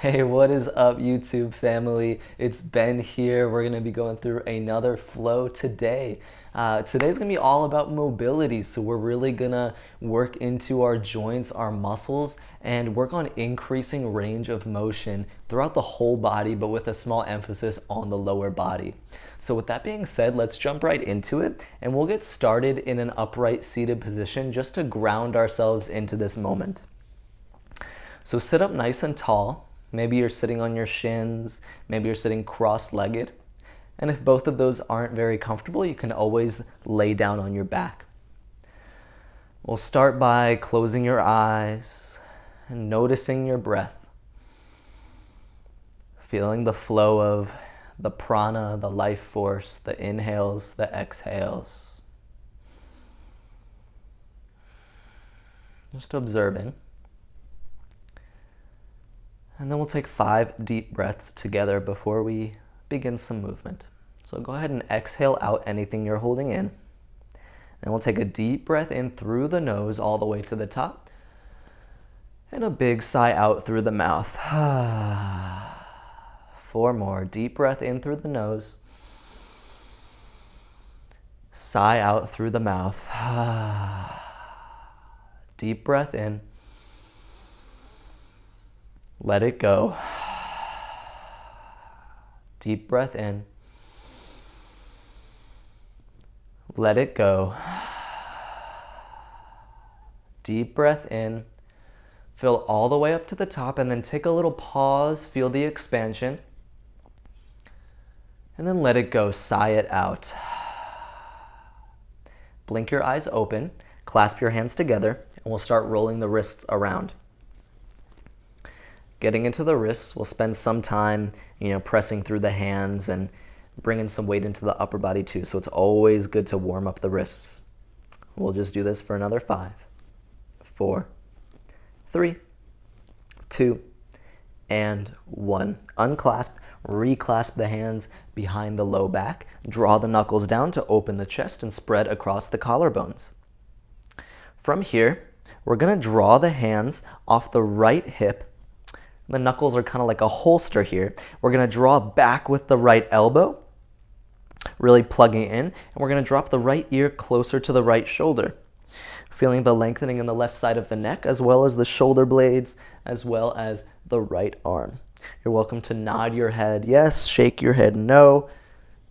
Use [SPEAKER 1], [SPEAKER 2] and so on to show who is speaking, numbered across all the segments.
[SPEAKER 1] Hey, what is up, YouTube family? It's Ben here. We're going to be going through another flow today. Today's going to be all about mobility. So we're really going to work into our joints, our muscles, and work on increasing range of motion throughout the whole body, but with a small emphasis on the lower body. So with that being said, let's jump right into it, and we'll get started in an upright seated position just to ground ourselves into this moment. So sit up nice and tall. Maybe you're sitting on your shins, maybe you're sitting cross-legged. And if both of those aren't very comfortable, you can always lay down on your back. We'll start by closing your eyes and noticing your breath. Feeling the flow of the prana, the life force, the inhales, the exhales. Just observing. And then we'll take 5 deep breaths together before we begin some movement. So go ahead and exhale out anything you're holding in. Then we'll take a deep breath in through the nose all the way to the top. And a big sigh out through the mouth. 4 more. Deep breath in through the nose. Sigh out through the mouth. Deep breath in. Let it go. Deep breath in. Let it go. Deep breath in. Fill all the way up to the top and then take a little pause. Feel the expansion. And then let it go. Sigh it out. Blink your eyes open. Clasp your hands together and we'll start rolling the wrists around. Getting into the wrists, we'll spend some time, pressing through the hands and bringing some weight into the upper body too. So it's always good to warm up the wrists. We'll just do this for another 5, 4, 3, 2, and 1. Unclasp, reclasp the hands behind the low back. Draw the knuckles down to open the chest and spread across the collarbones. From here, we're going to draw the hands off the right hip. The knuckles are kind of like a holster here. We're going to draw back with the right elbow, really plugging in, and we're going to drop the right ear closer to the right shoulder. Feeling the lengthening in the left side of the neck, as well as the shoulder blades, as well as the right arm. You're welcome to nod your head yes, shake your head no.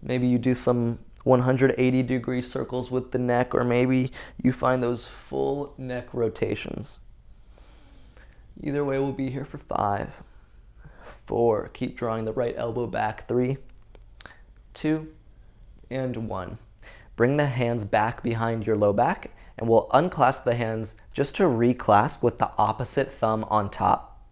[SPEAKER 1] Maybe you do some 180-degree circles with the neck, or maybe you find those full neck rotations. Either way, we'll be here for 5, 4. Keep drawing the right elbow back. 3, 2, and 1. Bring the hands back behind your low back, and we'll unclasp the hands just to reclasp with the opposite thumb on top.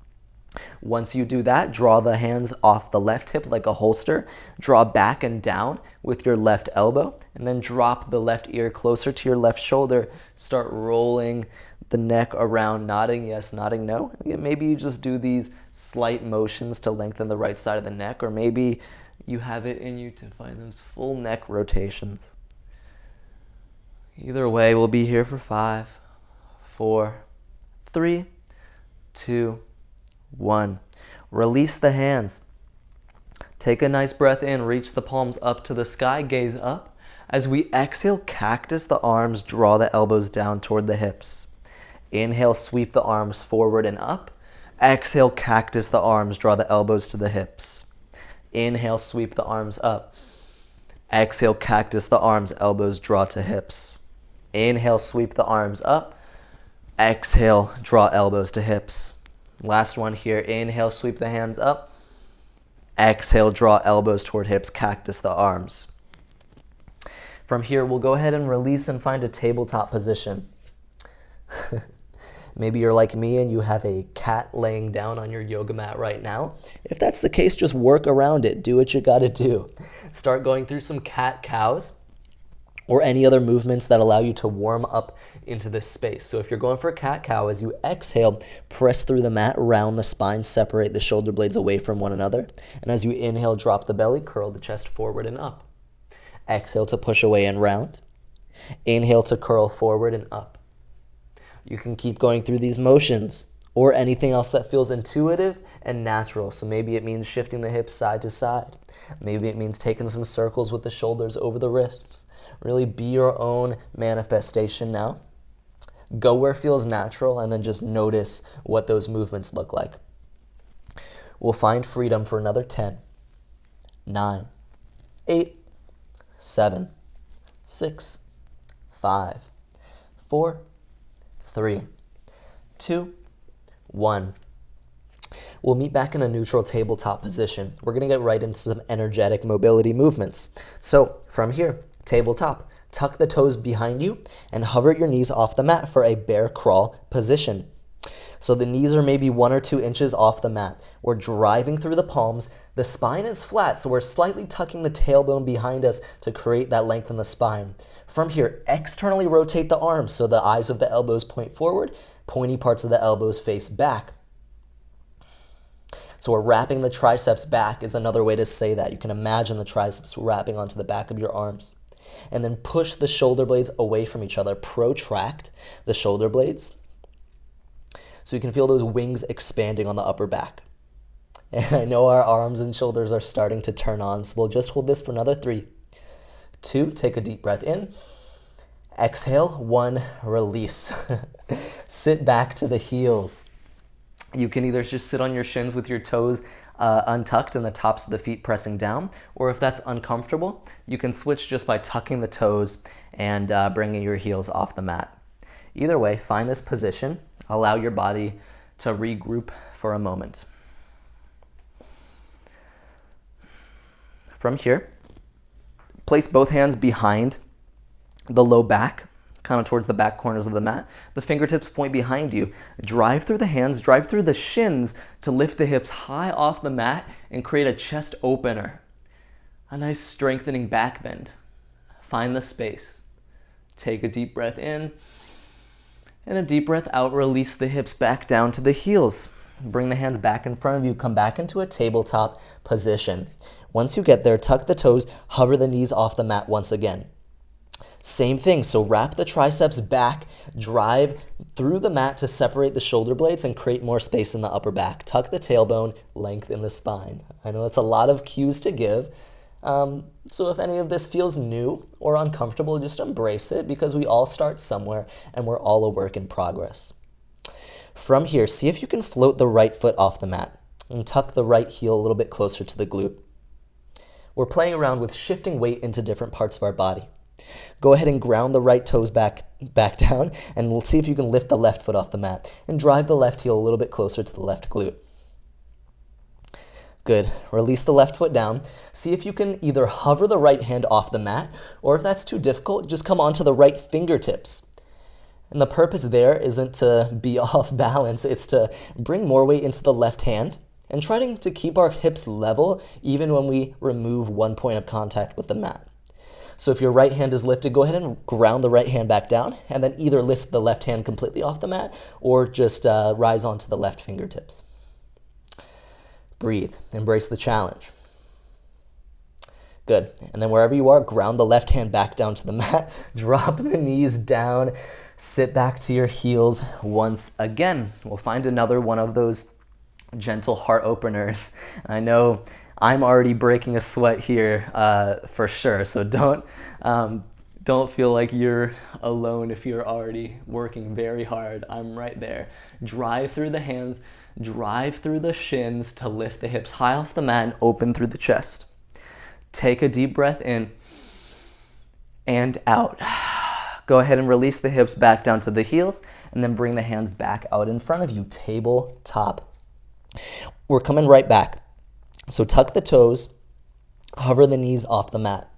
[SPEAKER 1] Once you do that, draw the hands off the left hip like a holster. Draw back and down with your left elbow, and then drop the left ear closer to your left shoulder. Start rolling the neck around, nodding yes, nodding no. Maybe you just do these slight motions to lengthen the right side of the neck, or maybe you have it in you to find those full neck rotations. Either way, we'll be here for 5, 4, 3, 2, 1. Release the hands. Take a nice breath in, reach the palms up to the sky, gaze up. As we exhale, cactus the arms, draw the elbows down toward the hips. Inhale, sweep the arms forward and up. Exhale, cactus the arms, draw the elbows to the hips. Inhale, sweep the arms up. Exhale, cactus the arms, elbows draw to hips. Inhale, sweep the arms up. Exhale, draw elbows to hips. Last one here. Inhale, sweep the hands up. Exhale, draw elbows toward hips, cactus the arms. From here, we'll go ahead and release and find a tabletop position. Maybe you're like me and you have a cat laying down on your yoga mat right now. If that's the case, just work around it. Do what you gotta do. Start going through some cat-cows or any other movements that allow you to warm up into this space. So if you're going for a cat-cow, as you exhale, press through the mat, round the spine, separate the shoulder blades away from one another. And as you inhale, drop the belly, curl the chest forward and up. Exhale to push away and round. Inhale to curl forward and up. You can keep going through these motions, or anything else that feels intuitive and natural. So maybe it means shifting the hips side to side. Maybe it means taking some circles with the shoulders over the wrists. Really be your own manifestation now. Go where it feels natural and then just notice what those movements look like. We'll find freedom for another 10, 9, 8, 7, 6, 5, 4, 3, 2, 1. We'll meet back in a neutral tabletop position. We're going to get right into some energetic mobility movements. So from here, tabletop, tuck the toes behind you and hover your knees off the mat for a bear crawl position. So the knees are maybe 1 or 2 inches off the mat. We're driving through the palms. The spine is flat, so we're slightly tucking the tailbone behind us to create that length in the spine. From here, externally rotate the arms so the eyes of the elbows point forward, pointy parts of the elbows face back. So we're wrapping the triceps back is another way to say that. You can imagine the triceps wrapping onto the back of your arms. And then push the shoulder blades away from each other. Protract the shoulder blades so you can feel those wings expanding on the upper back. And I know our arms and shoulders are starting to turn on, so we'll just hold this for another 3, 2, take a deep breath in. Exhale, 1, release. Sit back to the heels. You can either just sit on your shins with your toes untucked and the tops of the feet pressing down, or if that's uncomfortable, you can switch just by tucking the toes and bringing your heels off the mat. Either way, find this position. Allow your body to regroup for a moment. From here, place both hands behind the low back, kind of towards the back corners of the mat. The fingertips point behind you. Drive through the hands, drive through the shins to lift the hips high off the mat and create a chest opener. A nice strengthening back bend. Find the space. Take a deep breath in and a deep breath out. Release the hips back down to the heels. Bring the hands back in front of you. Come back into a tabletop position. Once you get there, tuck the toes, hover the knees off the mat once again. Same thing, so wrap the triceps back, drive through the mat to separate the shoulder blades and create more space in the upper back. Tuck the tailbone, lengthen the spine. I know that's a lot of cues to give, so if any of this feels new or uncomfortable, just embrace it because we all start somewhere and we're all a work in progress. From here, see if you can float the right foot off the mat and tuck the right heel a little bit closer to the glute. We're playing around with shifting weight into different parts of our body. Go ahead and ground the right toes back down, and we'll see if you can lift the left foot off the mat and drive the left heel a little bit closer to the left glute. Good. Release the left foot down. See if you can either hover the right hand off the mat, or if that's too difficult, just come onto the right fingertips. And the purpose there isn't to be off balance, it's to bring more weight into the left hand and trying to keep our hips level even when we remove one point of contact with the mat. So if your right hand is lifted, go ahead and ground the right hand back down and then either lift the left hand completely off the mat or just rise onto the left fingertips. Breathe. Embrace the challenge. Good. And then wherever you are, ground the left hand back down to the mat. Drop the knees down. Sit back to your heels once again. We'll find another one of those gentle heart openers. I know I'm already breaking a sweat here for sure, so don't feel like you're alone if you're already working very hard. I'm right there. Drive through the hands, drive through the shins to lift the hips high off the mat and open through the chest. Take a deep breath in and out. Go ahead and release the hips back down to the heels and then bring the hands back out in front of you, tabletop. We're coming right back. So tuck the toes, hover the knees off the mat.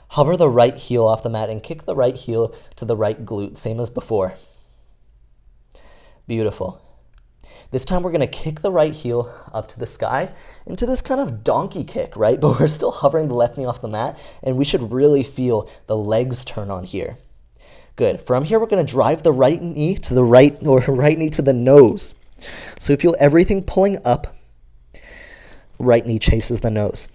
[SPEAKER 1] Hover the right heel off the mat and kick the right heel to the right glute, same as before. Beautiful. This time we're going to kick the right heel up to the sky into this kind of donkey kick, right? But we're still hovering the left knee off the mat, and we should really feel the legs turn on here. Good. From here, we're going to drive the right knee to the right, or right knee to the nose. So you feel everything pulling up. Right knee chases the nose.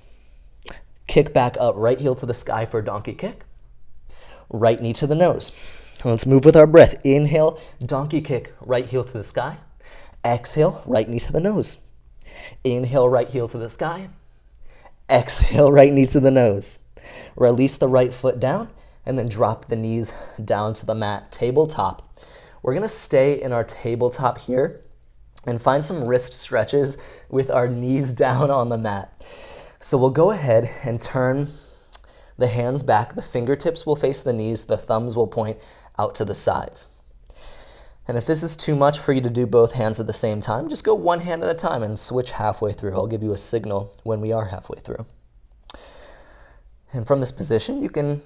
[SPEAKER 1] Kick back up, right heel to the sky for a donkey kick. Right knee to the nose. Let's move with our breath. Inhale, donkey kick, right heel to the sky. Exhale, right knee to the nose. Inhale, right heel to the sky. Exhale, right knee to the nose. Release the right foot down and then drop the knees down to the mat, tabletop. We're gonna stay in our tabletop here and find some wrist stretches with our knees down on the mat. So we'll go ahead and turn the hands back. The fingertips will face the knees. The thumbs will point out to the sides. And if this is too much for you to do both hands at the same time, just go one hand at a time and switch halfway through. I'll give you a signal when we are halfway through. And from this position, you can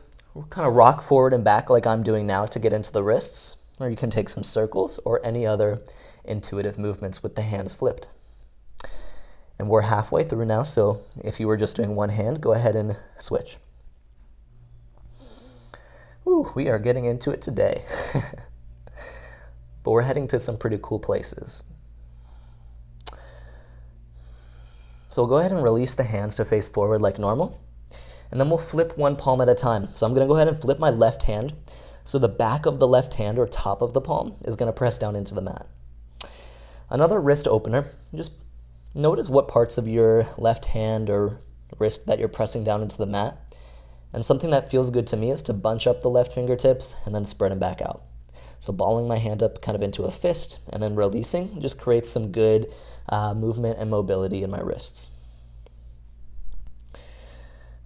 [SPEAKER 1] kind of rock forward and back like I'm doing now to get into the wrists, or you can take some circles or any other intuitive movements with the hands flipped. And we're halfway through now, so if you were just doing one hand, go ahead and switch. Ooh, we are getting into it today. But we're heading to some pretty cool places. So we'll go ahead and release the hands to face forward like normal. And then we'll flip one palm at a time. So I'm going to go ahead and flip my left hand. So the back of the left hand or top of the palm is going to press down into the mat. Another wrist opener, just notice what parts of your left hand or wrist that you're pressing down into the mat. And something that feels good to me is to bunch up the left fingertips and then spread them back out. So balling my hand up kind of into a fist and then releasing just creates some good movement and mobility in my wrists.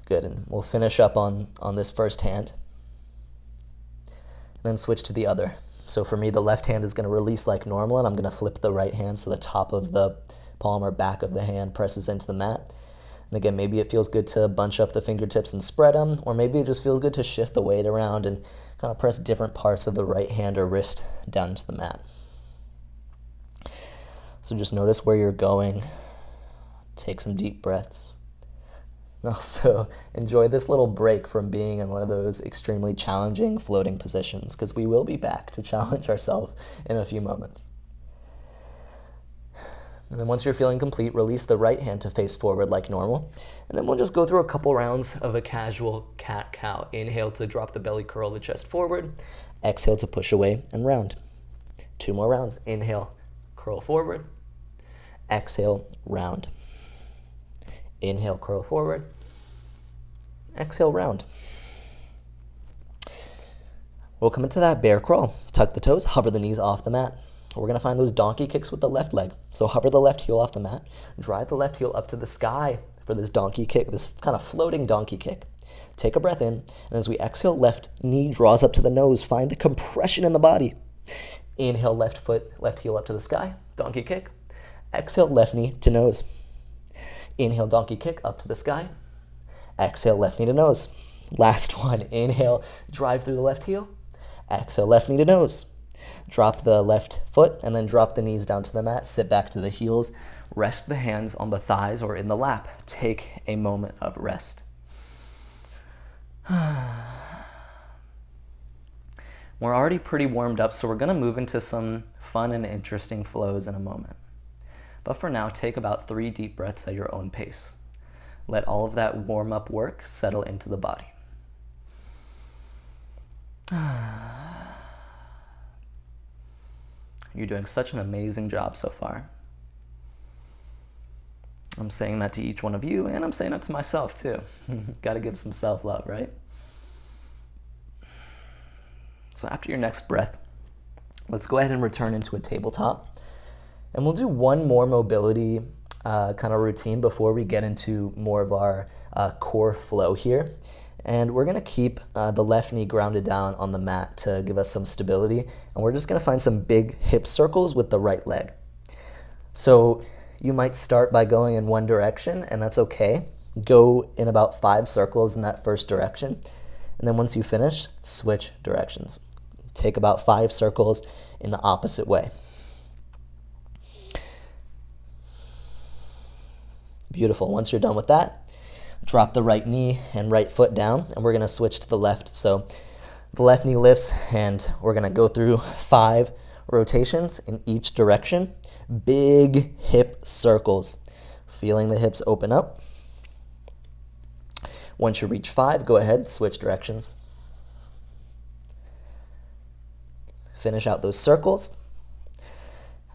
[SPEAKER 1] Good, and we'll finish up on this first hand. And then switch to the other. So for me, the left hand is going to release like normal, and I'm going to flip the right hand so the top of the palm or back of the hand presses into the mat. And again, maybe it feels good to bunch up the fingertips and spread them, or maybe it just feels good to shift the weight around and kind of press different parts of the right hand or wrist down into the mat. So just notice where you're going. Take some deep breaths. And also enjoy this little break from being in one of those extremely challenging floating positions, because we will be back to challenge ourselves in a few moments. And then once you're feeling complete, release the right hand to face forward like normal. And then we'll just go through a couple rounds of a casual cat-cow. Inhale to drop the belly, curl the chest forward. Exhale to push away and round. 2 more rounds. Inhale, curl forward. Exhale, round. Inhale, curl forward. Exhale, round. We'll come into that bear crawl. Tuck the toes, hover the knees off the mat. We're going to find those donkey kicks with the left leg. So hover the left heel off the mat, drive the left heel up to the sky for this donkey kick, this kind of floating donkey kick. Take a breath in, and as we exhale, left knee draws up to the nose. Find the compression in the body. Inhale, left foot, left heel up to the sky, donkey kick. Exhale, left knee to nose. Inhale, donkey kick up to the sky. Exhale, left knee to nose. Last one. Inhale, drive through the left heel. Exhale, left knee to nose. Drop the left foot and then drop the knees down to the mat. Sit back to the heels. Rest the hands on the thighs or in the lap. Take a moment of rest. We're already pretty warmed up, so we're going to move into some fun and interesting flows in a moment. But for now, take about 3 deep breaths at your own pace. Let all of that warm-up work settle into the body. You're doing such an amazing job so far. I'm saying that to each one of you, and I'm saying it to myself too. Got to give some self-love, right? So after your next breath, let's go ahead and return into a tabletop. And we'll do one more mobility kind of routine before we get into more of our core flow here. And we're going to keep the left knee grounded down on the mat to give us some stability. And we're just going to find some big hip circles with the right leg. So you might start by going in one direction, and that's okay. Go in about 5 circles in that first direction. And then once you finish, switch directions. Take about 5 circles in the opposite way. Beautiful. Once you're done with that, drop the right knee and right foot down, and we're going to switch to the left. So the left knee lifts, and we're going to go through 5 rotations in each direction. Big hip circles. Feeling the hips open up. Once you reach 5, go ahead, switch directions. Finish out those circles.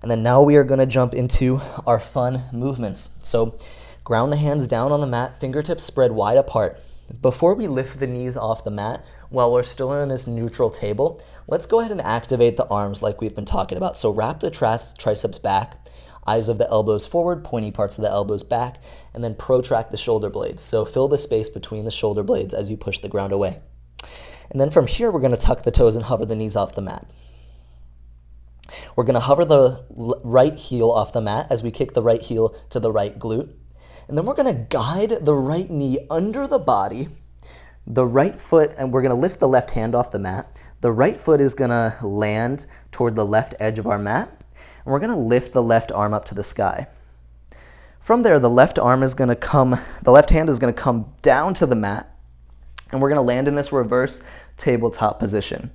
[SPEAKER 1] And then now we are going to jump into our fun movements. So ground the hands down on the mat, fingertips spread wide apart. Before we lift the knees off the mat, while we're still in this neutral table, let's go ahead and activate the arms like we've been talking about. So wrap the triceps back, eyes of the elbows forward, pointy parts of the elbows back, and then protract the shoulder blades. So fill the space between the shoulder blades as you push the ground away. And then from here, we're going to tuck the toes and hover the knees off the mat. We're going to hover the right heel off the mat as we kick the right heel to the right glute. And then we're going to guide the right knee under the body, the right foot, and we're going to lift the left hand off the mat. The right foot is going to land toward the left edge of our mat, and we're going to lift the left arm up to the sky. From there, the left hand is going to come down to the mat, and we're going to land in this reverse tabletop position.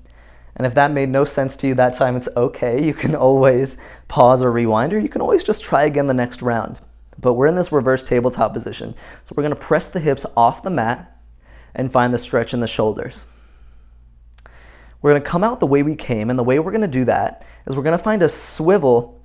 [SPEAKER 1] And if that made no sense to you that time, it's okay. You can always pause or rewind, or you can always just try again the next round. But we're in this reverse tabletop position. So we're going to press the hips off the mat and find the stretch in the shoulders. We're going to come out the way we came, and the way we're going to do that is we're going to find a swivel,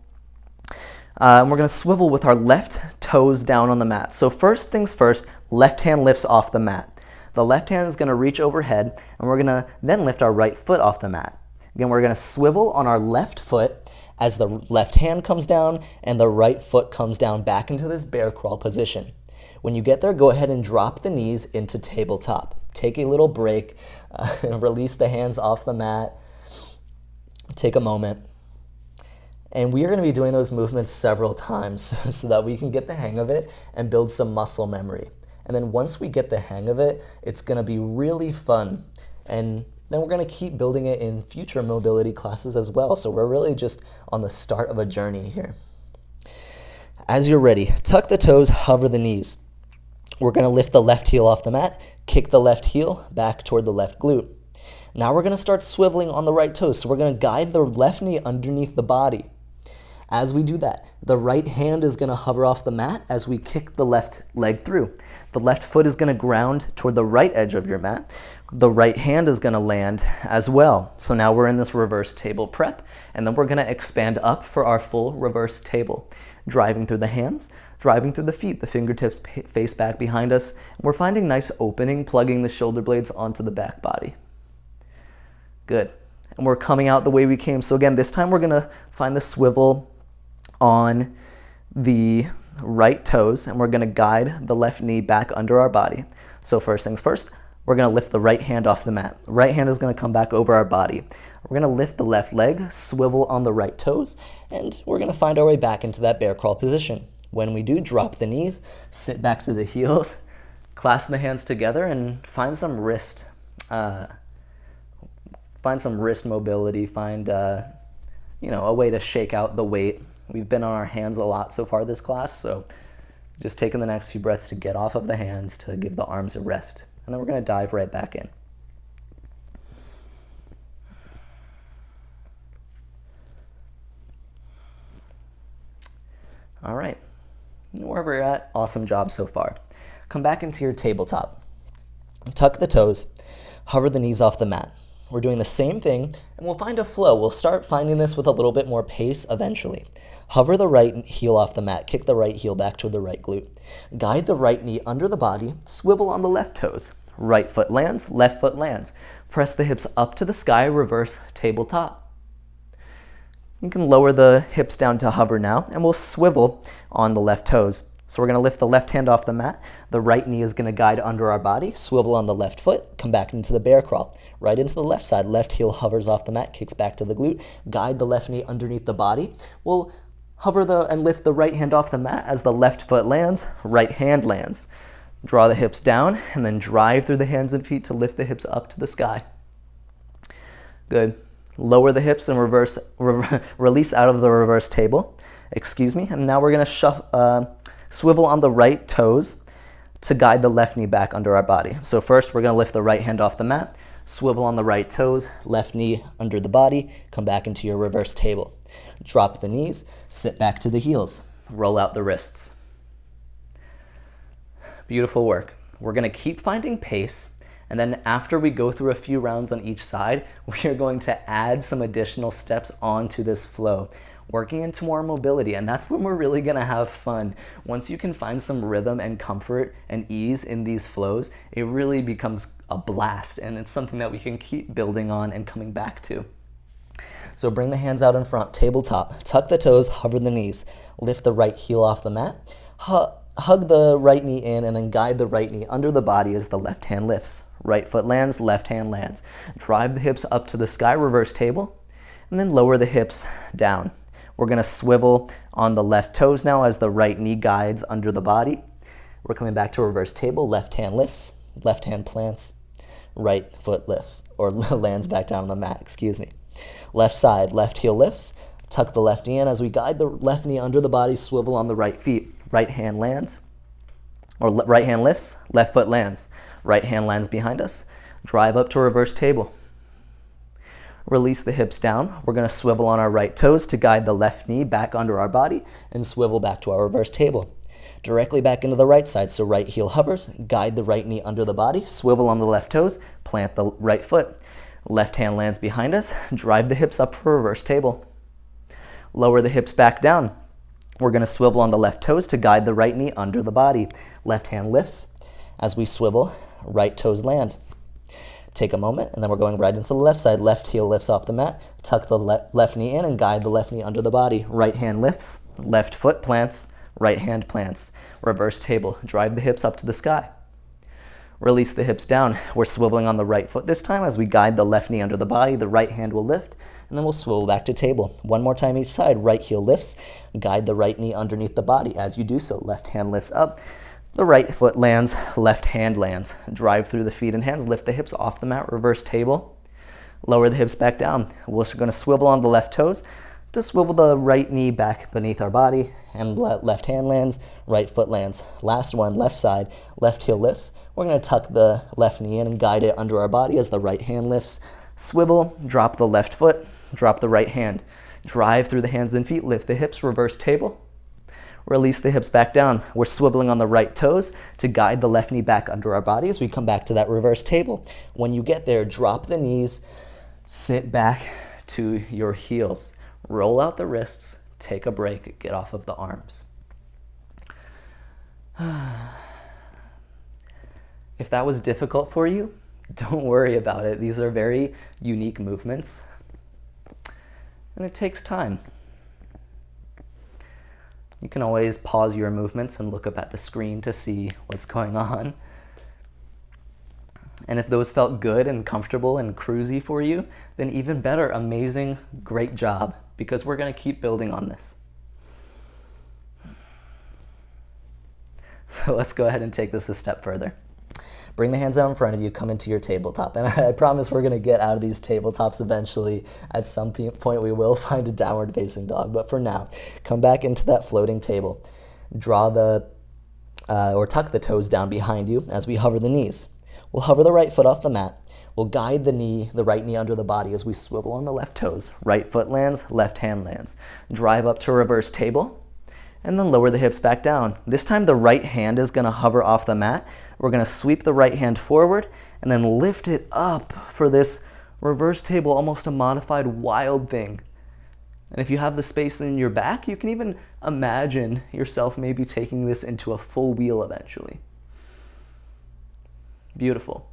[SPEAKER 1] and we're going to swivel with our left toes down on the mat. So first things first, left hand lifts off the mat. The left hand is going to reach overhead, and we're going to then lift our right foot off the mat. Again, we're going to swivel on our left foot as the left hand comes down and the right foot comes down back into this bear crawl position. When you get there, go ahead and drop the knees into tabletop. Take a little break, release the hands off the mat, take a moment. And we are going to be doing those movements several times so that we can get the hang of it and build some muscle memory. And then once we get the hang of it, it's going to be really fun. And then we're going to keep building it in future mobility classes as well. So we're really just on the start of a journey here. As you're ready, tuck the toes, hover the knees. We're going to lift the left heel off the mat, kick the left heel back toward the left glute. Now we're going to start swiveling on the right toes. So we're going to guide the left knee underneath the body. As we do that, the right hand is going to hover off the mat as we kick the left leg through. The left foot is going to ground toward the right edge of your mat. The right hand is going to land as well. So now we're in this reverse table prep, and then we're going to expand up for our full reverse table. Driving through the hands, driving through the feet, the fingertips face back behind us. And we're finding nice opening, plugging the shoulder blades onto the back body. Good. And we're coming out the way we came. So again, this time we're going to find the swivel on the right toes, and we're going to guide the left knee back under our body. So first things first, we're going to lift the right hand off the mat. The right hand is going to come back over our body. We're going to lift the left leg, swivel on the right toes, and we're going to find our way back into that bear crawl position. When we do, drop the knees, sit back to the heels, clasp the hands together, and find some wrist mobility. Find a way to shake out the weight. We've been on our hands a lot so far this class, so just taking the next few breaths to get off of the hands, to give the arms a rest. And then we're going to dive right back in. All right, wherever you're at, awesome job so far. Come back into your tabletop. Tuck the toes, hover the knees off the mat. We're doing the same thing, and we'll find a flow. We'll start finding this with a little bit more pace eventually. Hover the right heel off the mat, kick the right heel back to the right glute. Guide the right knee under the body, swivel on the left toes. Right foot lands, left foot lands. Press the hips up to the sky, reverse tabletop. You can lower the hips down to hover now, and we'll swivel on the left toes. So we're going to lift the left hand off the mat. The right knee is going to guide under our body, swivel on the left foot, come back into the bear crawl. Right into the left side, left heel hovers off the mat, kicks back to the glute. Guide the left knee underneath the body. We'll hover and lift the right hand off the mat as the left foot lands, right hand lands. Draw the hips down, and then drive through the hands and feet to lift the hips up to the sky. Good. Lower the hips and release out of the reverse table. And now we're going to swivel on the right toes to guide the left knee back under our body. So first, we're going to lift the right hand off the mat, swivel on the right toes, left knee under the body, come back into your reverse table. Drop the knees, sit back to the heels, roll out the wrists. Beautiful work. We're going to keep finding pace, and then after we go through a few rounds on each side, we are going to add some additional steps onto this flow. working into more mobility. And that's when we're really gonna have fun. Once you can find some rhythm and comfort and ease in these flows, it really becomes a blast, and it's something that we can keep building on and coming back to. So bring the hands out in front, tabletop. Tuck the toes, hover the knees. Lift the right heel off the mat. Hug the right knee in, and then guide the right knee under the body as the left hand lifts. Right foot lands, left hand lands. Drive the hips up to the sky, reverse table, and then lower the hips down. We're gonna swivel on the left toes now as the right knee guides under the body. We're coming back to reverse table, left hand lifts, left hand plants, right foot lifts, or lands back down on the mat, excuse me. Left side, left heel lifts. Tuck the left knee in as we guide the left knee under the body, swivel on the right feet. Right hand lands, or right hand lifts, left foot lands. Right hand lands behind us. Drive up to reverse table. Release the hips down. We're gonna swivel on our right toes to guide the left knee back under our body and swivel back to our reverse table. Directly back into the right side, so right heel hovers, guide the right knee under the body, swivel on the left toes, plant the right foot. Left hand lands behind us, drive the hips up for reverse table. Lower the hips back down. We're gonna swivel on the left toes to guide the right knee under the body. Left hand lifts. As we swivel, right toes land. Take a moment, and then we're going right into the left side. Left heel lifts off the mat. Tuck the left knee in and guide the left knee under the body. Right hand lifts, left foot plants, right hand plants. Reverse table, drive the hips up to the sky. Release the hips down. We're swiveling on the right foot this time as we guide the left knee under the body. The right hand will lift, and then we'll swivel back to table. One more time each side. Right heel lifts. Guide the right knee underneath the body. As you do so, left hand lifts up. The right foot lands, left hand lands. Drive through the feet and hands. Lift the hips off the mat. Reverse table. Lower the hips back down. We're going to swivel on the left toes to swivel the right knee back beneath our body, and left hand lands, right foot lands. Last one, left side, left heel lifts. We're going to tuck the left knee in and guide it under our body as the right hand lifts. Swivel, drop the left foot, drop the right hand. Drive through the hands and feet, lift the hips, reverse table. Release the hips back down. We're swiveling on the right toes to guide the left knee back under our body as we come back to that reverse table. When you get there, drop the knees, sit back to your heels. Roll out the wrists, take a break, get off of the arms. If that was difficult for you, don't worry about it. These are very unique movements, and it takes time. You can always pause your movements and look up at the screen to see what's going on. And if those felt good and comfortable and cruisy for you, then even better, amazing, great job, because we're going to keep building on this. So let's go ahead and take this a step further. Bring the hands out in front of you, come into your tabletop. And I promise we're going to get out of these tabletops eventually. At some point we will find a downward facing dog. But for now, come back into that floating table. Draw or tuck the toes down behind you as we hover the knees. We'll hover the right foot off the mat. We'll guide the right knee under the body as we swivel on the left toes. Right foot lands, left hand lands. Drive up to reverse table, and then lower the hips back down. This time the right hand is gonna hover off the mat. We're gonna sweep the right hand forward and then lift it up for this reverse table, almost a modified wild thing. And if you have the space in your back, you can even imagine yourself maybe taking this into a full wheel eventually. Beautiful.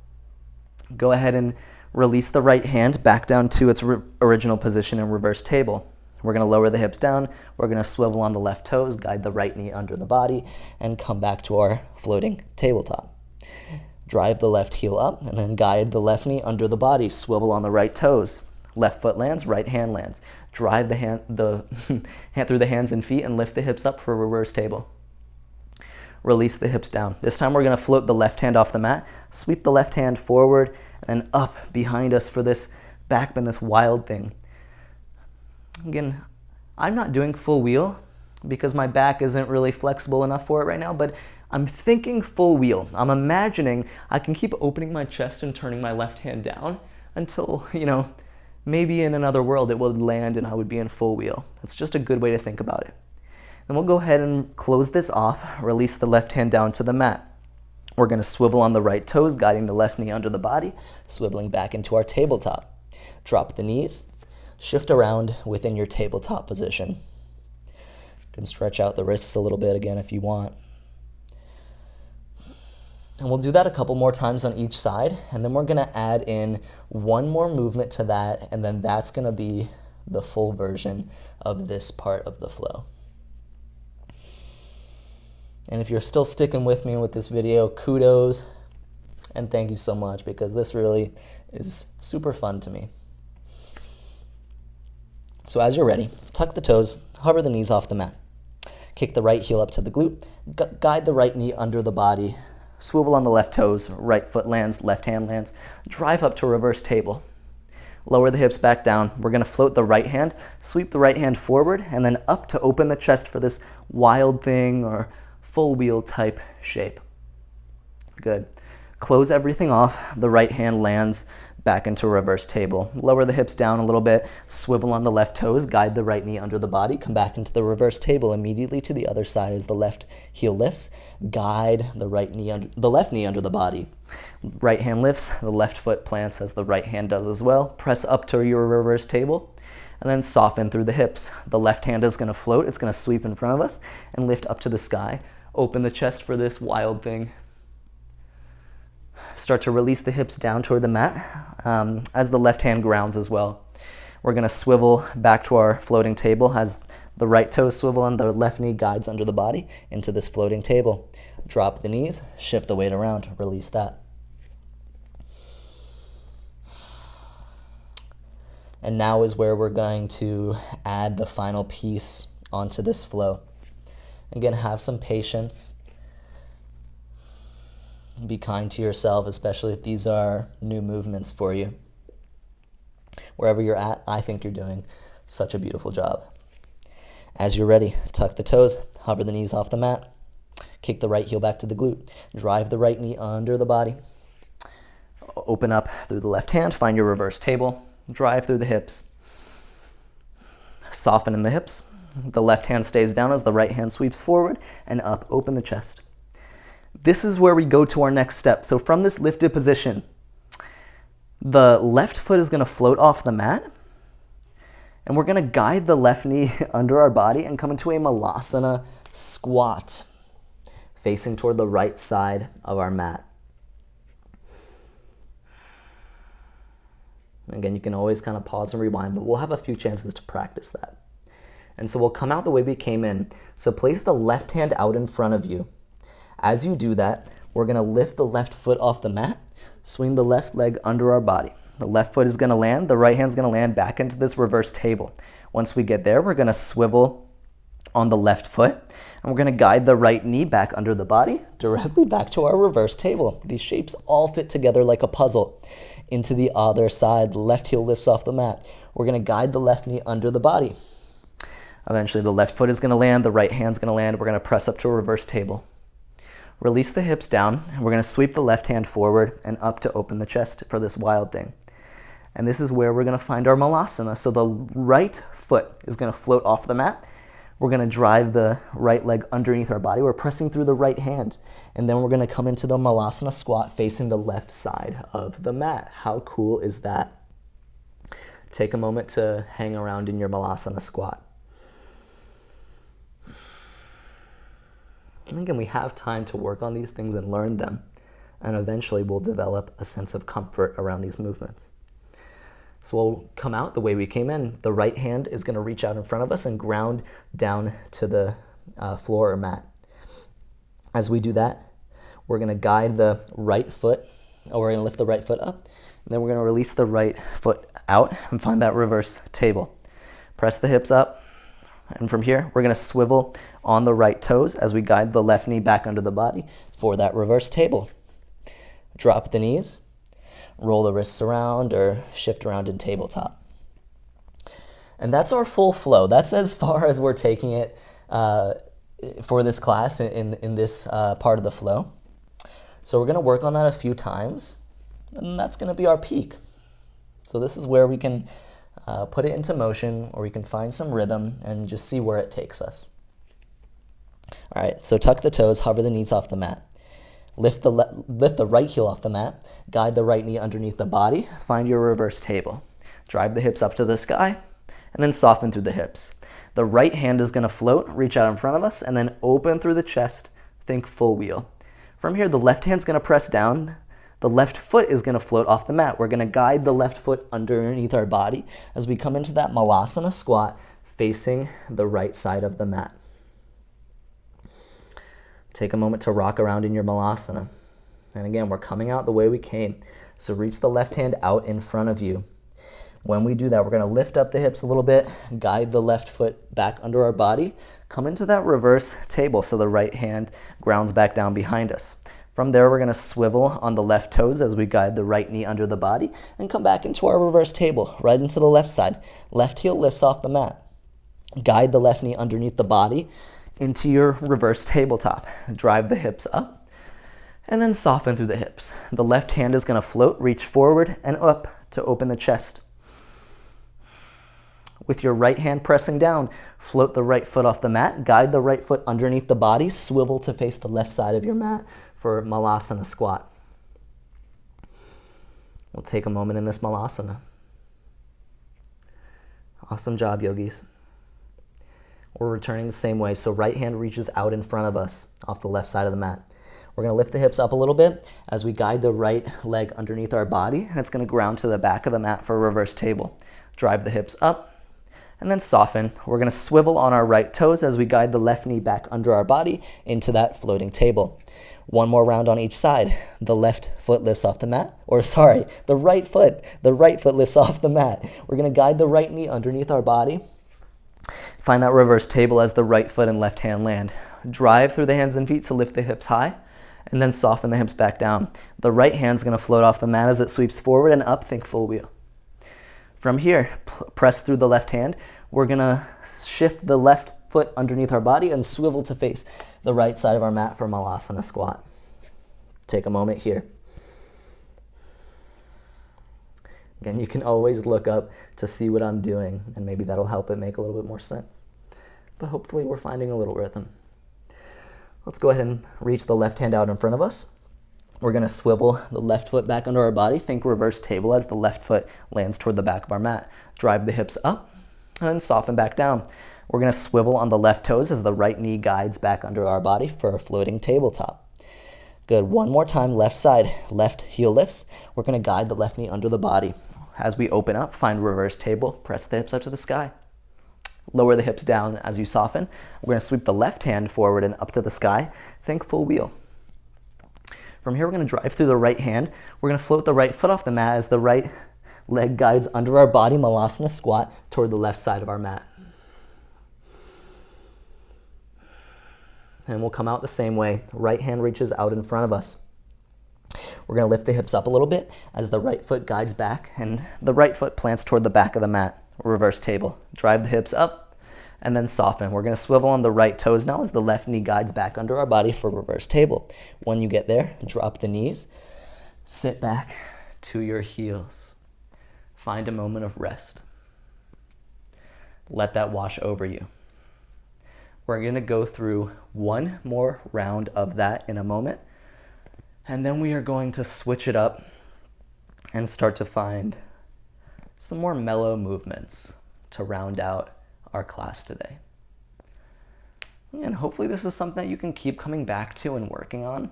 [SPEAKER 1] Go ahead and release the right hand back down to its original position in reverse table. We're going to lower the hips down. We're going to swivel on the left toes, guide the right knee under the body, and come back to our floating tabletop. Drive the left heel up, and then guide the left knee under the body. Swivel on the right toes. Left foot lands, right hand lands. Drive the hand through the hands and feet and lift the hips up for a reverse table. Release the hips down. This time we're going to float the left hand off the mat, sweep the left hand forward, and then up behind us for this back bend, this wild thing. Again, I'm not doing full wheel because my back isn't really flexible enough for it right now, but I'm thinking full wheel. I'm imagining I can keep opening my chest and turning my left hand down until, maybe in another world it would land and I would be in full wheel. That's just a good way to think about it. Then we'll go ahead and close this off, release the left hand down to the mat. We're going to swivel on the right toes, guiding the left knee under the body, swiveling back into our tabletop. Drop the knees, shift around within your tabletop position. You can stretch out the wrists a little bit again if you want. And we'll do that a couple more times on each side, and then we're gonna add in one more movement to that, and then that's gonna be the full version of this part of the flow. And if you're still sticking with me with this video, kudos, and thank you so much, because this really is super fun to me. So as you're ready, tuck the toes, hover the knees off the mat. Kick the right heel up to the glute, guide the right knee under the body, swivel on the left toes, right foot lands, left hand lands, drive up to reverse table. Lower the hips back down. We're gonna float the right hand, sweep the right hand forward, and then up to open the chest for this wild thing or full wheel type shape. Good. Close everything off. The right hand lands back into reverse table. Lower the hips down a little bit, swivel on the left toes, guide the right knee under the body, come back into the reverse table immediately to the other side as the left heel lifts. Guide the left knee under the body. Right hand lifts, the left foot plants as the right hand does as well. Press up to your reverse table and then soften through the hips. The left hand is going to float, it's going to sweep in front of us and lift up to the sky. Open the chest for this wild thing. Start to release the hips down toward the mat as the left hand grounds as well. We're going to swivel back to our floating table as the right toe swivel and the left knee guides under the body into this floating table. Drop the knees, shift the weight around, release that. And now is where we're going to add the final piece onto this flow. Again, have some patience. Be kind to yourself, especially if these are new movements for you. Wherever you're at, I think you're doing such a beautiful job. As you're ready, tuck the toes, hover the knees off the mat, kick the right heel back to the glute, drive the right knee under the body, open up through the left hand, find your reverse table, drive through the hips, soften in the hips. The left hand stays down as the right hand sweeps forward and up, open the chest. This is where we go to our next step. So from this lifted position, the left foot is going to float off the mat, and we're going to guide the left knee under our body and come into a malasana squat, facing toward the right side of our mat. Again, you can always kind of pause and rewind, but we'll have a few chances to practice that. And so we'll come out the way we came in. So place the left hand out in front of you. As you do that, we're going to lift the left foot off the mat, swing the left leg under our body. The left foot is going to land, the right hand is going to land back into this reverse table. Once we get there, we're going to swivel on the left foot, and we're going to guide the right knee back under the body, directly back to our reverse table. These shapes all fit together like a puzzle. Into the other side, the left heel lifts off the mat. We're going to guide the left knee under the body. Eventually, the left foot is going to land, the right hand's going to land. We're going to press up to a reverse table. Release the hips down, and we're going to sweep the left hand forward and up to open the chest for this wild thing. And this is where we're going to find our malasana. So the right foot is going to float off the mat. We're going to drive the right leg underneath our body. We're pressing through the right hand. And then we're going to come into the malasana squat facing the left side of the mat. How cool is that? Take a moment to hang around in your malasana squat. And again, we have time to work on these things and learn them, and eventually we'll develop a sense of comfort around these movements. So we'll come out the way we came in. The right hand is going to reach out in front of us and ground down to the floor or mat. As we do that, we're going to guide the right foot, or we're going to lift the right foot up, and then we're going to release the right foot out and find that reverse table. Press the hips up. And from here, we're going to swivel on the right toes as we guide the left knee back under the body for that reverse table. Drop the knees, roll the wrists around or shift around in tabletop. And that's our full flow. That's as far as we're taking it for this class in this part of the flow. So we're going to work on that a few times, and that's going to be our peak. So this is where we can put it into motion, or we can find some rhythm and just see where it takes us. All right, so tuck the toes, hover the knees off the mat. Lift the right heel off the mat, guide the right knee underneath the body, find your reverse table. Drive the hips up to the sky, and then soften through the hips. The right hand is going to float, reach out in front of us, and then open through the chest. Think full wheel. From here, the left hand's going to press down. The left foot is going to float off the mat. We're going to guide the left foot underneath our body as we come into that malasana squat facing the right side of the mat. Take a moment to rock around in your malasana. And again, we're coming out the way we came. So reach the left hand out in front of you. When we do that, we're going to lift up the hips a little bit, guide the left foot back under our body, come into that reverse table so the right hand grounds back down behind us. From there, we're going to swivel on the left toes as we guide the right knee under the body and come back into our reverse table, right into the left side. Left heel lifts off the mat. Guide the left knee underneath the body into your reverse tabletop. Drive the hips up and then soften through the hips. The left hand is going to float, reach forward and up to open the chest. With your right hand pressing down, float the right foot off the mat, guide the right foot underneath the body, swivel to face the left side of your mat for malasana squat. We'll take a moment in this malasana. Awesome job, yogis. We're returning the same way, so right hand reaches out in front of us off the left side of the mat. We're going to lift the hips up a little bit as we guide the right leg underneath our body, and it's going to ground to the back of the mat for a reverse table. Drive the hips up and then soften. We're going to swivel on our right toes as we guide the left knee back under our body into that floating table. One more round on each side. The left foot lifts off the mat, the right foot lifts off the mat. We're going to guide the right knee underneath our body. Find that reverse table as the right foot and left hand land. Drive through the hands and feet to lift the hips high, and then soften the hips back down. The right hand's going to float off the mat as it sweeps forward and up, think full wheel. From here, press through the left hand. We're going to shift the left foot underneath our body and swivel to face the right side of our mat for malasana squat. Take a moment here. Again, you can always look up to see what I'm doing, and maybe that'll help it make a little bit more sense. But hopefully we're finding a little rhythm. Let's go ahead and reach the left hand out in front of us. We're going to swivel the left foot back under our body. Think reverse table as the left foot lands toward the back of our mat. Drive the hips up and then soften back down. We're going to swivel on the left toes as the right knee guides back under our body for a floating tabletop. Good. One more time, left side. Left heel lifts. We're going to guide the left knee under the body. As we open up, find reverse table. Press the hips up to the sky. Lower the hips down as you soften. We're going to sweep the left hand forward and up to the sky. Think full wheel. From here, we're going to drive through the right hand. We're going to float the right foot off the mat as the right leg guides under our body, malasana squat, toward the left side of our mat. And we'll come out the same way. Right hand reaches out in front of us. We're going to lift the hips up a little bit as the right foot guides back and the right foot plants toward the back of the mat. Reverse table. Drive the hips up and then soften. We're going to swivel on the right toes now as the left knee guides back under our body for reverse table. When you get there, drop the knees, sit back to your heels. Find a moment of rest. Let that wash over you. We're going to go through one more round of that in a moment, and then we are going to switch it up and start to find some more mellow movements to round out our class today. And hopefully this is something that you can keep coming back to and working on.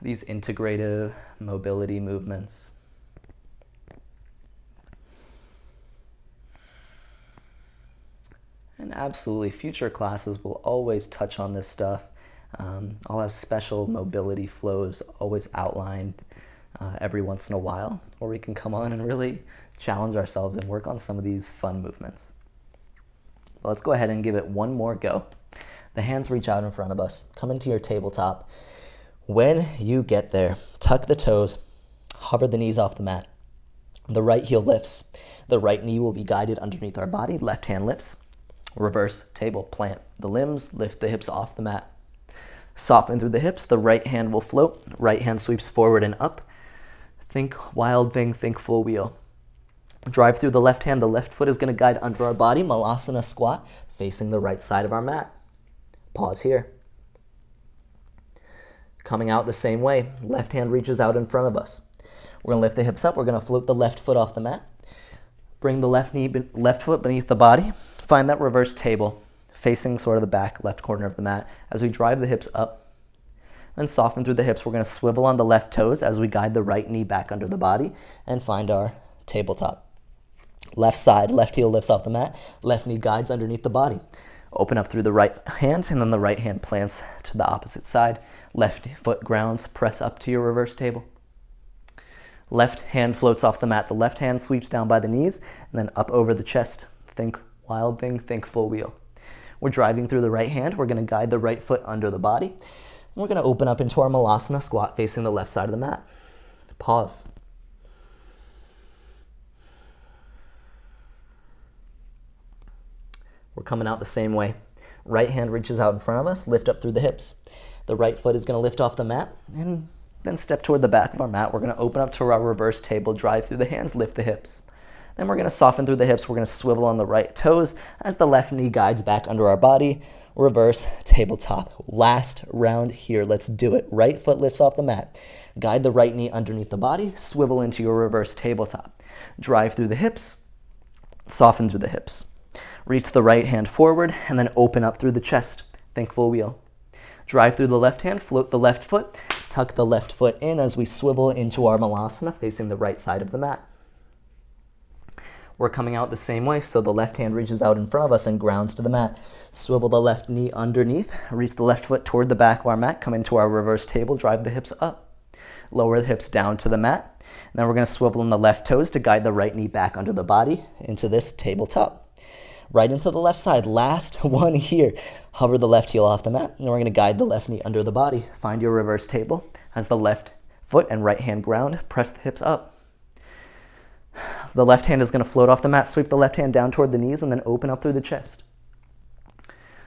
[SPEAKER 1] These integrative mobility movements. And absolutely, future classes will always touch on this stuff. I'll have special mobility flows always outlined every once in a while, or we can come on and really challenge ourselves and work on some of these fun movements. Well, let's go ahead and give it one more go. The hands reach out in front of us. Come into your tabletop. When you get there, tuck the toes, hover the knees off the mat. The right heel lifts. The right knee will be guided underneath our body. Left hand lifts. Reverse table, plant the limbs, lift the hips off the mat. Soften through the hips, the right hand will float. Right hand sweeps forward and up. Think wild thing, think full wheel. Drive through the left hand, the left foot is going to guide under our body, malasana squat, facing the right side of our mat. Pause here. Coming out the same way, left hand reaches out in front of us. We're going to lift the hips up. We're going to float the left foot off the mat. Bring the left foot beneath the body. Find that reverse table facing sort of the back left corner of the mat. As we drive the hips up and soften through the hips, we're going to swivel on the left toes as we guide the right knee back under the body and find our tabletop. Left side, left heel lifts off the mat. Left knee guides underneath the body. Open up through the right hand, and then the right hand plants to the opposite side. Left foot grounds, press up to your reverse table. Left hand floats off the mat. The left hand sweeps down by the knees, and then up over the chest. Think wild thing, think full wheel. We're driving through the right hand. We're going to guide the right foot under the body. We're going to open up into our Malasana squat facing the left side of the mat. Pause. We're coming out the same way. Right hand reaches out in front of us, lift up through the hips. The right foot is going to lift off the mat and then step toward the back of our mat. We're going to open up to our reverse table, drive through the hands, lift the hips. Then we're going to soften through the hips. We're going to swivel on the right toes as the left knee guides back under our body. Reverse tabletop. Last round here. Let's do it. Right foot lifts off the mat. Guide the right knee underneath the body. Swivel into your reverse tabletop. Drive through the hips. Soften through the hips. Reach the right hand forward and then open up through the chest. Think full wheel. Drive through the left hand, float the left foot, tuck the left foot in as we swivel into our Malasana facing the right side of the mat. We're coming out the same way, so the left hand reaches out in front of us and grounds to the mat. Swivel the left knee underneath, reach the left foot toward the back of our mat, come into our reverse table, drive the hips up. Lower the hips down to the mat. And then we're going to swivel in the left toes to guide the right knee back under the body into this tabletop. Right into the left side. Last one here. Hover the left heel off the mat, and we're going to guide the left knee under the body. Find your reverse table as the left foot and right hand ground. Press the hips up. The left hand is going to float off the mat. Sweep the left hand down toward the knees and then open up through the chest.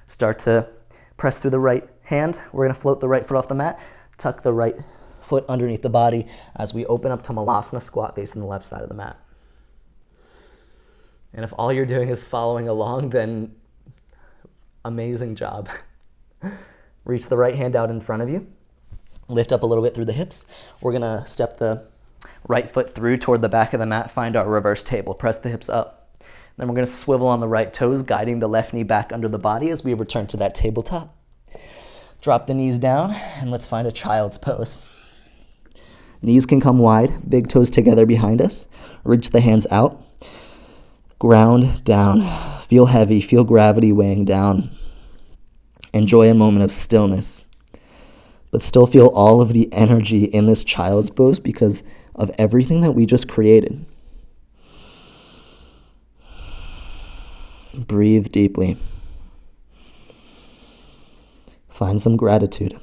[SPEAKER 1] Start to press through the right hand. We're going to float the right foot off the mat. Tuck the right foot underneath the body as we open up to Malasana squat facing the left side of the mat. And if all you're doing is following along, then amazing job. Reach the right hand out in front of you. Lift up a little bit through the hips. We're going to step the right foot through toward the back of the mat. Find our reverse table. Press the hips up. Then we're going to swivel on the right toes, guiding the left knee back under the body as we return to that tabletop. Drop the knees down, and let's find a child's pose. Knees can come wide, big toes together behind us. Reach the hands out. Ground down. Feel heavy. Feel gravity weighing down. Enjoy a moment of stillness. But still feel all of the energy in this child's pose because of everything that we just created. Breathe deeply. Find some gratitude.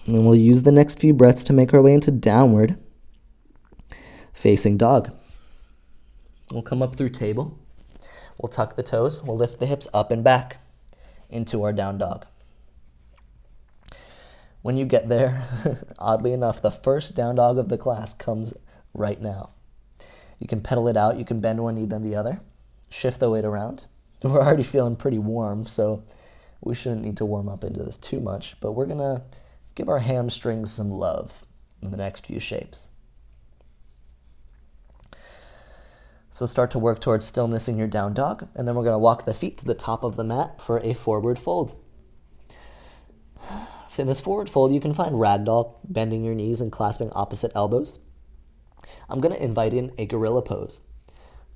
[SPEAKER 1] And then we'll use the next few breaths to make our way into downward facing dog. We'll come up through table. We'll tuck the toes. We'll lift the hips up and back into our down dog. When you get there, oddly enough, the first down dog of the class comes right now. You can pedal it out. You can bend one knee then the other. Shift the weight around. We're already feeling pretty warm, so we shouldn't need to warm up into this too much, but we're going to give our hamstrings some love in the next few shapes. So start to work towards stillness in your down dog, and then we're going to walk the feet to the top of the mat for a forward fold. In this forward fold, you can find ragdoll, bending your knees and clasping opposite elbows. I'm going to invite in a gorilla pose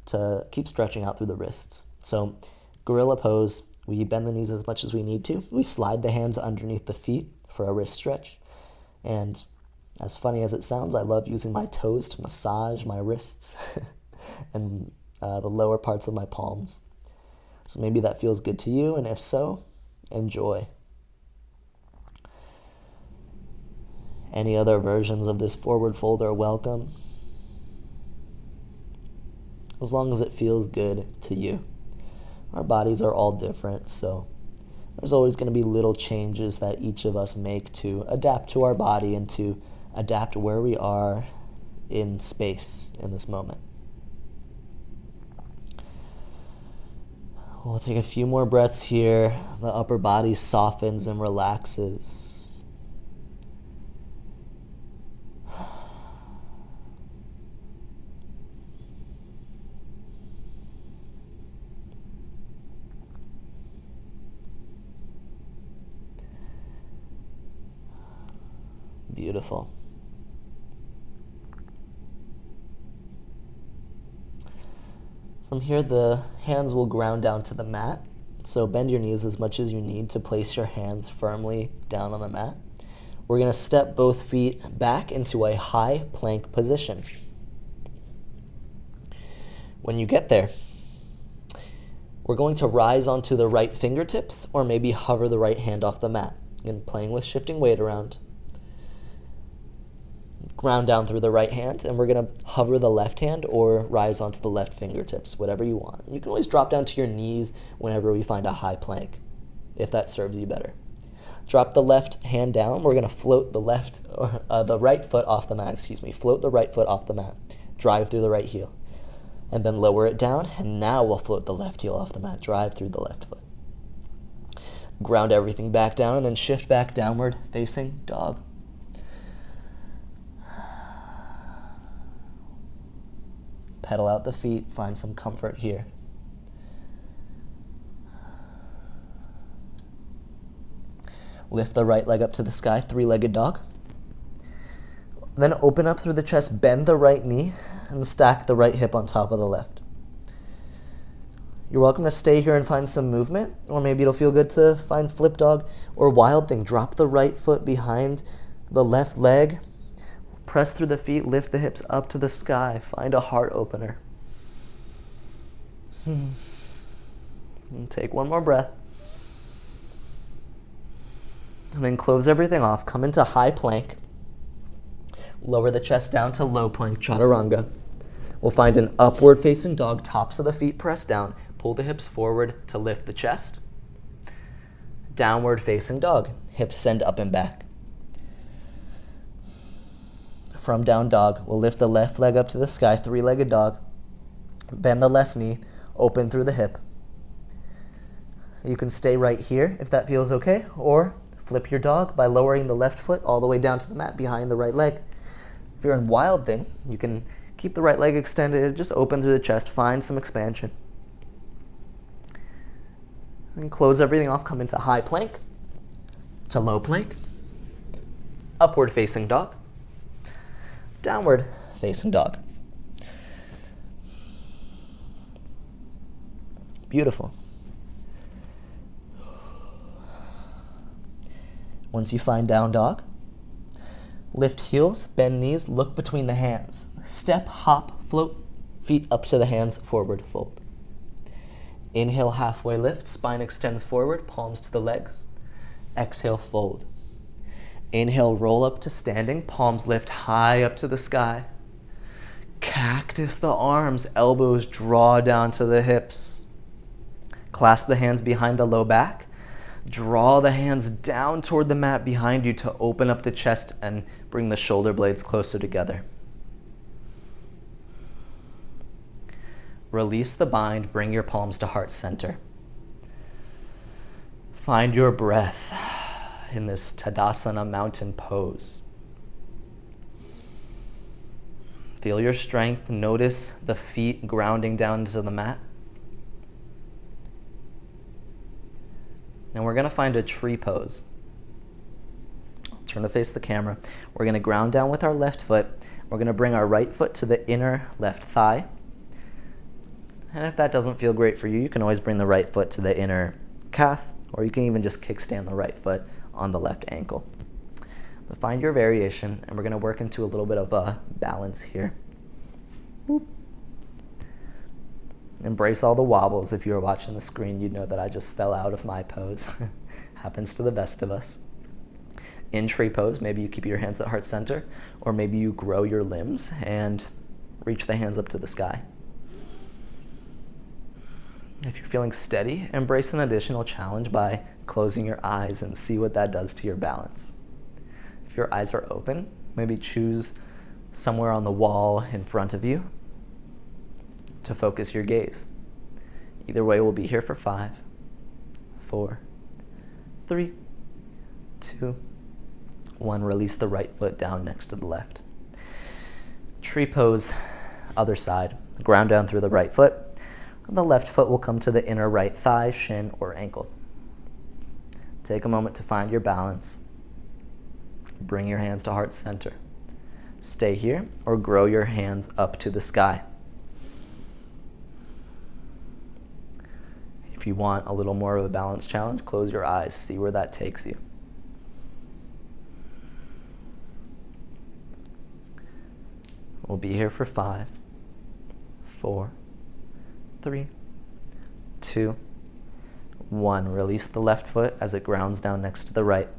[SPEAKER 1] to keep stretching out through the wrists. So gorilla pose, we bend the knees as much as we need to. We slide the hands underneath the feet for a wrist stretch. And as funny as it sounds, I love using my toes to massage my wrists and the lower parts of my palms. So maybe that feels good to you, and if so, enjoy. Any other versions of this forward fold are welcome, as long as it feels good to you. Our bodies are all different, so there's always going to be little changes that each of us make to adapt to our body and to adapt where we are in space in this moment. We'll take a few more breaths here. The upper body softens and relaxes. Beautiful. From here, the hands will ground down to the mat. So bend your knees as much as you need to place your hands firmly down on the mat. We're going to step both feet back into a high plank position. When you get there, we're going to rise onto the right fingertips or maybe hover the right hand off the mat. Again, playing with shifting weight around. Ground down through the right hand, and we're going to hover the left hand or rise onto the left fingertips, whatever you want. You can always drop down to your knees whenever we find a high plank, if that serves you better. Drop the left hand down. We're going to float the right foot off the mat, float the right foot off the mat. Drive through the right heel. And then lower it down, and now we'll float the left heel off the mat. Drive through the left foot. Ground everything back down, and then shift back downward, facing dog. Pedal out the feet, find some comfort here. Lift the right leg up to the sky, three-legged dog. Then open up through the chest, bend the right knee, and stack the right hip on top of the left. You're welcome to stay here and find some movement, or maybe it'll feel good to find flip dog or wild thing. Drop the right foot behind the left leg. Press through the feet, lift the hips up to the sky. Find a heart opener. And take one more breath. And then close everything off. Come into high plank. Lower the chest down to low plank, chaturanga. We'll find an upward facing dog, tops of the feet pressed down. Pull the hips forward to lift the chest. Downward facing dog, hips send up and back. From down dog, we'll lift the left leg up to the sky, three-legged dog. Bend the left knee, open through the hip. You can stay right here if that feels okay, or flip your dog by lowering the left foot all the way down to the mat behind the right leg. If you're in wild thing, you can keep the right leg extended, just open through the chest, find some expansion. And close everything off, come into high plank, to low plank, upward facing dog, downward facing dog. Beautiful. Once you find down dog, lift heels, bend knees, look between the hands. Step, hop, float, feet up to the hands, forward fold. Inhale, halfway lift, spine extends forward, palms to the legs. Exhale, fold. Inhale, roll up to standing, palms lift high up to the sky. Cactus the arms, elbows draw down to the hips. Clasp the hands behind the low back. Draw the hands down toward the mat behind you to open up the chest and bring the shoulder blades closer together. Release the bind, bring your palms to heart center. Find your breath in this Tadasana mountain pose. Feel your strength, notice the feet grounding down to the mat. And we're gonna find a tree pose. Turn to face the camera. We're gonna ground down with our left foot. We're gonna bring our right foot to the inner left thigh. And if that doesn't feel great for you, you can always bring the right foot to the inner calf, or you can even just kickstand the right foot on the left ankle. But find your variation, and we're gonna work into a little bit of a balance here. Whoop. Embrace all the wobbles. If you were watching the screen, you'd know that I just fell out of my pose. Happens to the best of us. In tree pose, maybe you keep your hands at heart center, or maybe you grow your limbs and reach the hands up to the sky. If you're feeling steady, embrace an additional challenge by closing your eyes and see what that does to your balance. If your eyes are open, maybe choose somewhere on the wall in front of you to focus your gaze. Either way, we'll be here for 5, 4, 3, 2, 1. Release the right foot down next to the left. Tree pose, other side. Ground down through the right foot. The left foot will come to the inner right thigh, shin, or ankle. Take a moment to find your balance. Bring your hands to heart center. Stay here or grow your hands up to the sky. If you want a little more of a balance challenge, close your eyes, see where that takes you. We'll be here for 5, 4, 3, 2, 1. Release the left foot as it grounds down next to the right.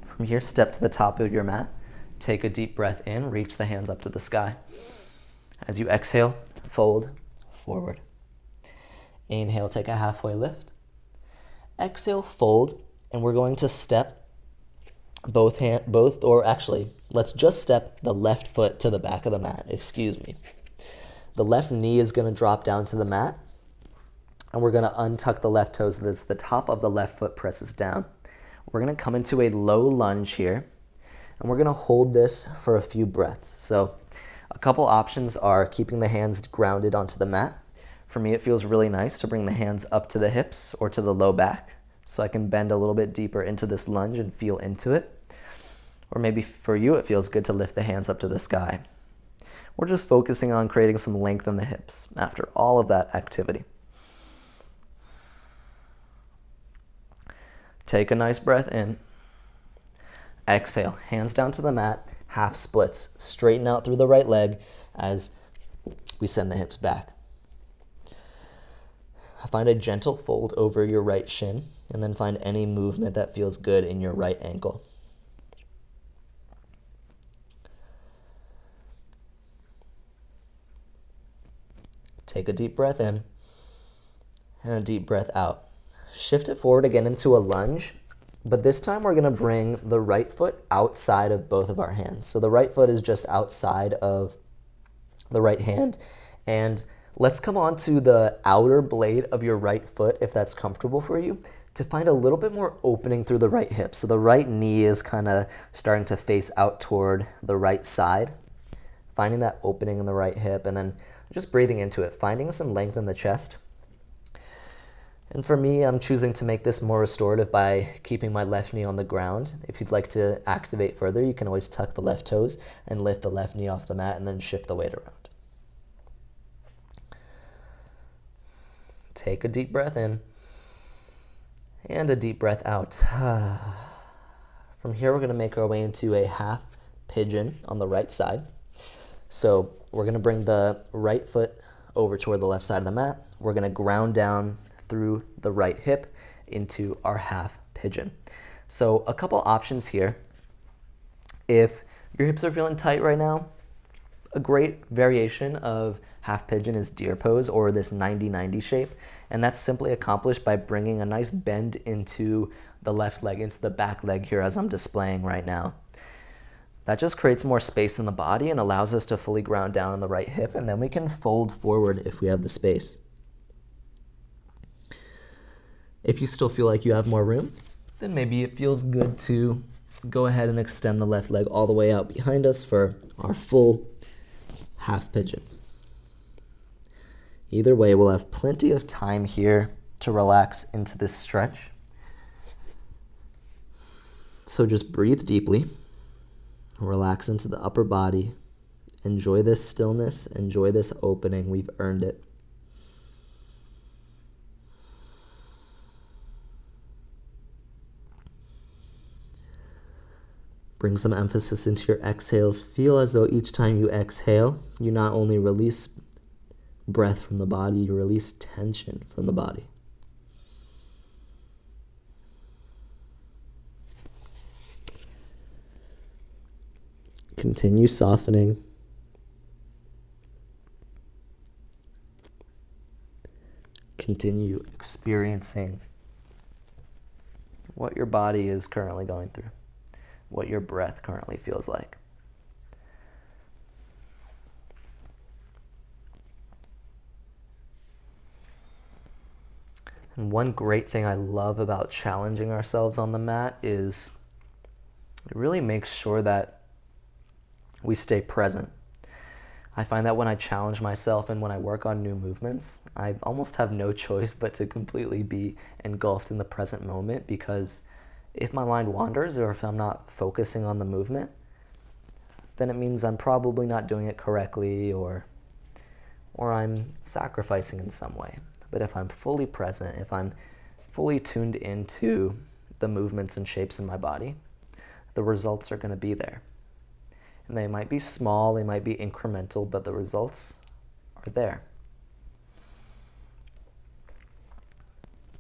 [SPEAKER 1] From here, step to the top of your mat. Take a deep breath in, reach the hands up to the sky. As you exhale, fold forward. Inhale, take a halfway lift. Exhale, fold, and we're going to step let's just step the left foot to the back of the mat, The left knee is going to drop down to the mat, and we're going to untuck the left toes as the top of the left foot presses down. We're going to come into a low lunge here, and we're going to hold this for a few breaths. So a couple options are keeping the hands grounded onto the mat. For me, it feels really nice to bring the hands up to the hips or to the low back so I can bend a little bit deeper into this lunge and feel into it. Or maybe for you, it feels good to lift the hands up to the sky. We're just focusing on creating some length in the hips after all of that activity. Take a nice breath in. Exhale, hands down to the mat, half splits. Straighten out through the right leg as we send the hips back. Find a gentle fold over your right shin, and then find any movement that feels good in your right ankle. Take a deep breath in and a deep breath out. Shift it forward again into a lunge, but this time we're going to bring the right foot outside of both of our hands. So the right foot is just outside of the right hand, and let's come on to the outer blade of your right foot, if that's comfortable for you, to find a little bit more opening through the right hip. So the right knee is kind of starting to face out toward the right side, finding that opening in the right hip, and then just breathing into it, finding some length in the chest. And for me, I'm choosing to make this more restorative by keeping my left knee on the ground. If you'd like to activate further, you can always tuck the left toes and lift the left knee off the mat and then shift the weight around. Take a deep breath in and a deep breath out. From here, we're going to make our way into a half pigeon on the right side. So we're going to bring the right foot over toward the left side of the mat. We're going to ground down through the right hip into our half pigeon. So a couple options here. If your hips are feeling tight right now, a great variation of half pigeon is deer pose, or this 90-90 shape, and that's simply accomplished by bringing a nice bend into the left leg, into the back leg here as I'm displaying right now. That just creates more space in the body and allows us to fully ground down on the right hip, and then we can fold forward if we have the space. If you still feel like you have more room, then maybe it feels good to go ahead and extend the left leg all the way out behind us for our full half pigeon. Either way, we'll have plenty of time here to relax into this stretch. So just breathe deeply, relax into the upper body, enjoy this stillness, enjoy this opening. We've earned it. Bring some emphasis into your exhales. Feel as though each time you exhale, you not only release breath from the body, you release tension from the body. Continue softening. Continue experiencing what your body is currently going through, what your breath currently feels like. And one great thing I love about challenging ourselves on the mat is it really makes sure that we stay present. I find that when I challenge myself and when I work on new movements, I almost have no choice but to completely be engulfed in the present moment, because if my mind wanders or if I'm not focusing on the movement, then it means I'm probably not doing it correctly, or I'm sacrificing in some way. But if I'm fully present, if I'm fully tuned into the movements and shapes in my body, the results are going to be there. And they might be small, they might be incremental, but the results are there.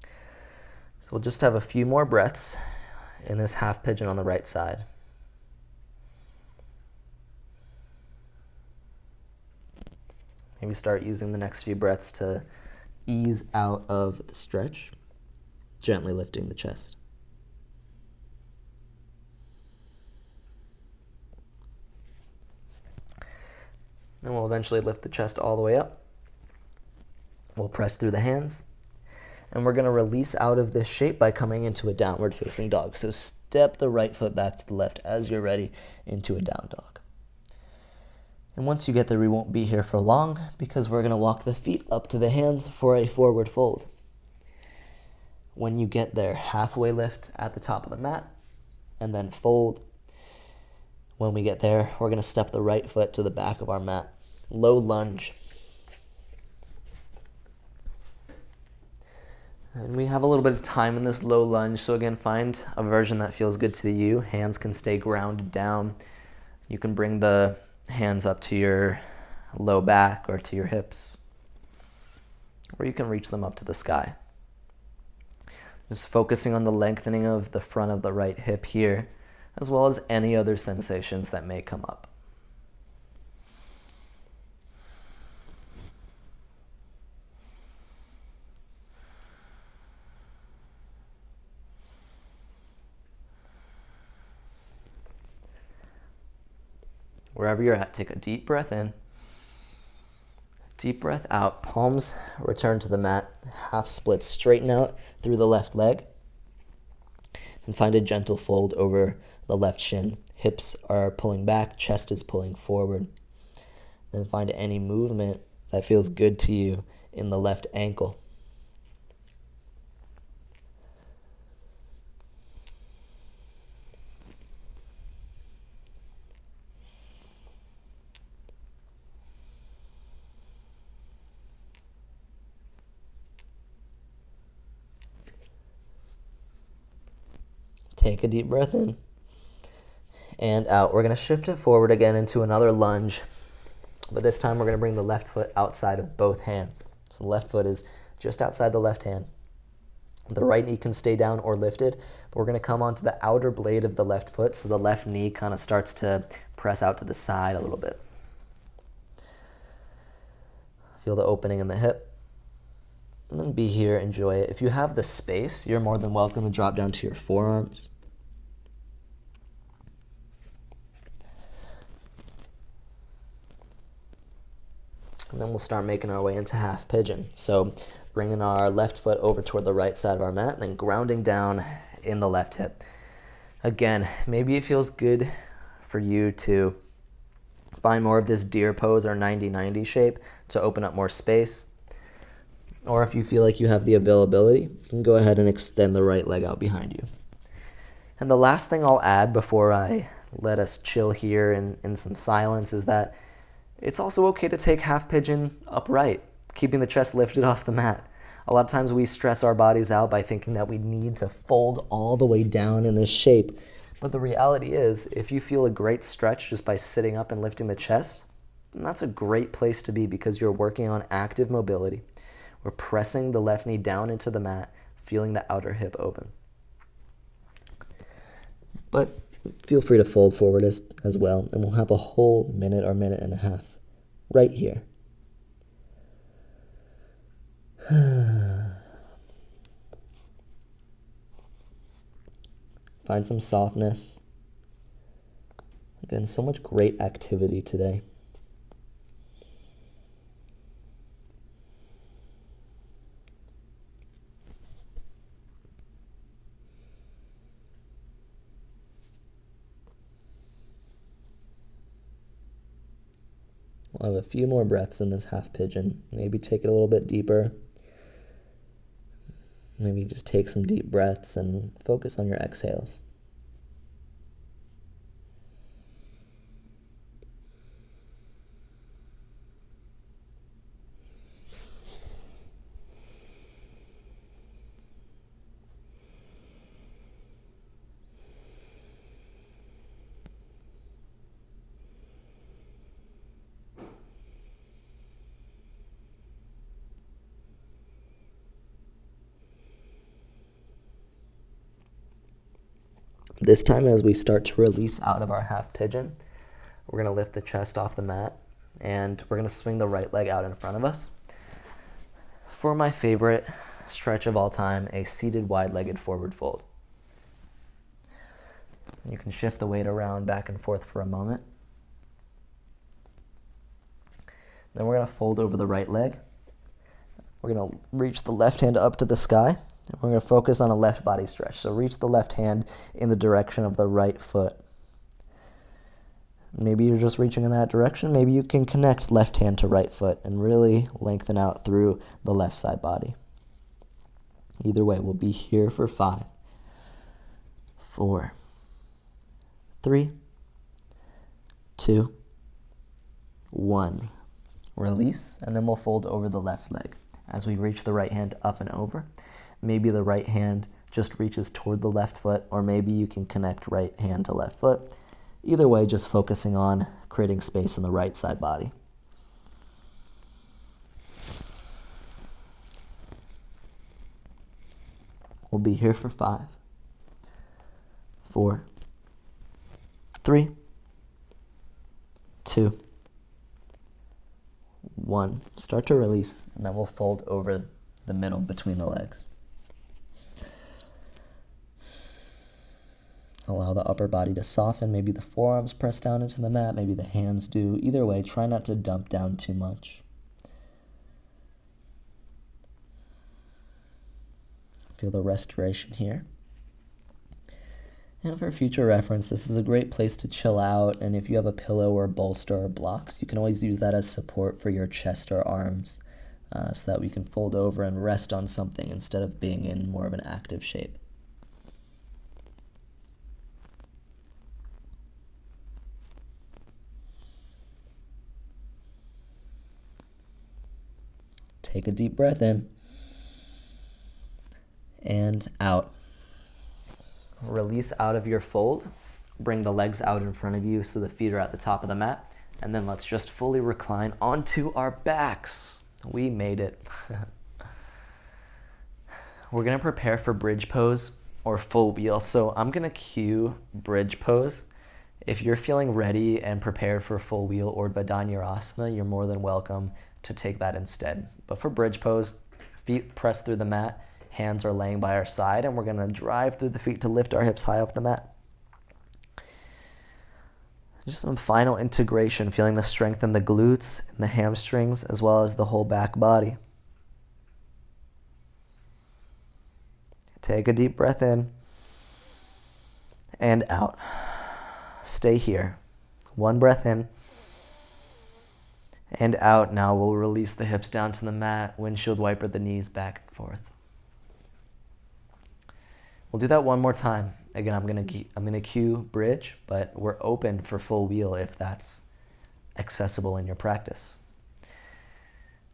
[SPEAKER 1] So we'll just have a few more breaths in this half pigeon on the right side. Maybe start using the next few breaths to ease out of the stretch, gently lifting the chest. And we'll eventually lift the chest all the way up. We'll press through the hands. And we're going to release out of this shape by coming into a downward facing dog. So step the right foot back to the left as you're ready into a down dog. And once you get there, we won't be here for long because we're going to walk the feet up to the hands for a forward fold. When you get there, halfway lift at the top of the mat and then fold. When we get there, we're going to step the right foot to the back of our mat. Low lunge. And we have a little bit of time in this low lunge, so again, find a version that feels good to you. Hands can stay grounded down. You can bring the hands up to your low back or to your hips, or you can reach them up to the sky. Just focusing on the lengthening of the front of the right hip here, as well as any other sensations that may come up. Wherever you're at, take a deep breath in, deep breath out, palms return to the mat, half split, straighten out through the left leg, and find a gentle fold over the left shin. Hips are pulling back, chest is pulling forward. Then find any movement that feels good to you in the left ankle. Take a deep breath in and out. We're going to shift it forward again into another lunge, but this time we're going to bring the left foot outside of both hands. So the left foot is just outside the left hand. The right knee can stay down or lifted, but we're going to come onto the outer blade of the left foot so the left knee kind of starts to press out to the side a little bit. Feel the opening in the hip. And then be here, enjoy it. If you have the space, you're more than welcome to drop down to your forearms. And then we'll start making our way into half pigeon. So bringing our left foot over toward the right side of our mat, and then grounding down in the left hip. Again, maybe it feels good for you to find more of this deer pose or 90-90 shape to open up more space. Or if you feel like you have the availability, you can go ahead and extend the right leg out behind you. And the last thing I'll add before I let us chill here in some silence is that it's also okay to take half pigeon upright, keeping the chest lifted off the mat. A lot of times we stress our bodies out by thinking that we need to fold all the way down in this shape. But the reality is, if you feel a great stretch just by sitting up and lifting the chest, then that's a great place to be because you're working on active mobility. We're pressing the left knee down into the mat, feeling the outer hip open. But feel free to fold forward as well, and we'll have a whole minute or minute and a half right here. Find some softness. Again, so much great activity today. We'll have a few more breaths in this half pigeon. Maybe take it a little bit deeper. Maybe just take some deep breaths and focus on your exhales. This time, as we start to release out of our half pigeon, we're going to lift the chest off the mat, and we're going to swing the right leg out in front of us. For my favorite stretch of all time, a seated wide-legged forward fold. You can shift the weight around back and forth for a moment. Then we're going to fold over the right leg. We're going to reach the left hand up to the sky. And we're going to focus on a left body stretch. So reach the left hand in the direction of the right foot. Maybe you're just reaching in that direction. Maybe you can connect left hand to right foot and really lengthen out through the left side body. Either way, we'll be here for 5, 4, 3, 2, 1. Release, and then we'll fold over the left leg. As we reach the right hand up and over, maybe the right hand just reaches toward the left foot, or maybe you can connect right hand to left foot. Either way, just focusing on creating space in the right side body. We'll be here for 5, 4, 3, 2, 1. Start to release, and then we'll fold over the middle between the legs. Allow the upper body to soften. Maybe the forearms press down into the mat. Maybe the hands do. Either way, try not to dump down too much. Feel the restoration here. And for future reference, this is a great place to chill out. And if you have a pillow or bolster or blocks, you can always use that as support for your chest or arms so that we can fold over and rest on something instead of being in more of an active shape. Take a deep breath in and out. Release out of your fold. Bring the legs out in front of you so the feet are at the top of the mat. And then let's just fully recline onto our backs. We made it. We're going to prepare for bridge pose or full wheel. So I'm going to cue bridge pose. If you're feeling ready and prepared for full wheel or Urdhva Dhanurasana, you're more than welcome to take that instead. But for bridge pose, feet press through the mat, hands are laying by our side, and we're going to drive through the feet to lift our hips high off the mat. Just some final integration, feeling the strength in the glutes and the hamstrings as well as the whole back body. Take a deep breath in and out. Stay here. One breath in and out. Now we'll release the hips down to the mat, windshield wiper the knees back and forth. We'll do that one more time. Again, I'm gonna cue bridge, but we're open for full wheel if that's accessible in your practice.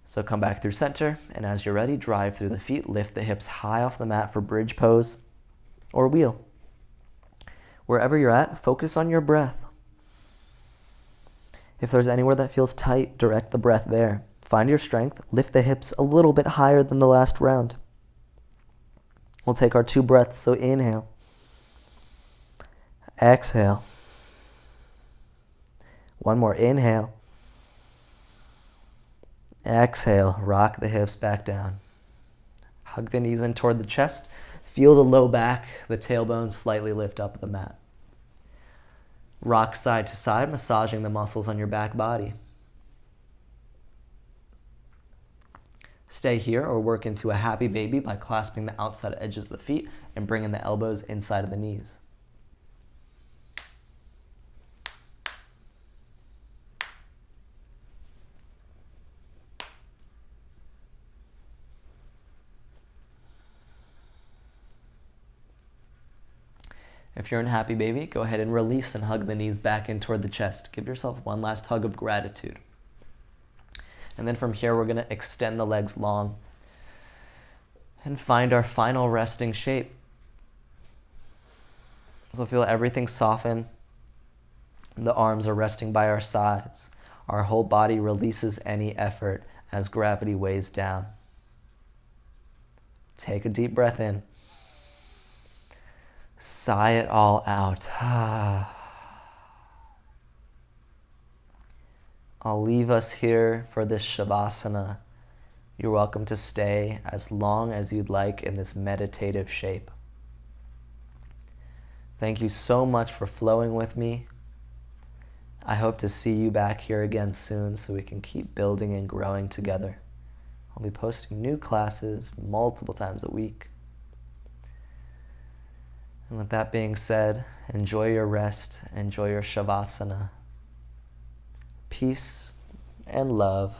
[SPEAKER 1] So come back through center, and as you're ready, drive through the feet, lift the hips high off the mat for bridge pose or wheel. Wherever you're at, focus on your breath. If there's anywhere that feels tight, direct the breath there. Find your strength, lift the hips a little bit higher than the last round. We'll take our 2 breaths, so inhale, exhale. One more, inhale, exhale, rock the hips back down. Hug the knees in toward the chest, feel the low back, the tailbone slightly lift up the mat. Rock side to side, massaging the muscles on your back body. Stay here or work into a happy baby by clasping the outside edges of the feet and bringing the elbows inside of the knees. If you're in happy baby, go ahead and release and hug the knees back in toward the chest. Give yourself one last hug of gratitude. And then from here, we're going to extend the legs long and find our final resting shape. So feel everything soften. The arms are resting by our sides. Our whole body releases any effort as gravity weighs down. Take a deep breath in. Sigh it all out. I'll leave us here for this Shavasana. You're welcome to stay as long as you'd like in this meditative shape. Thank you so much for flowing with me. I hope to see you back here again soon so we can keep building and growing together. I'll be posting new classes multiple times a week. And with that being said, enjoy your rest, enjoy your Shavasana. Peace and love.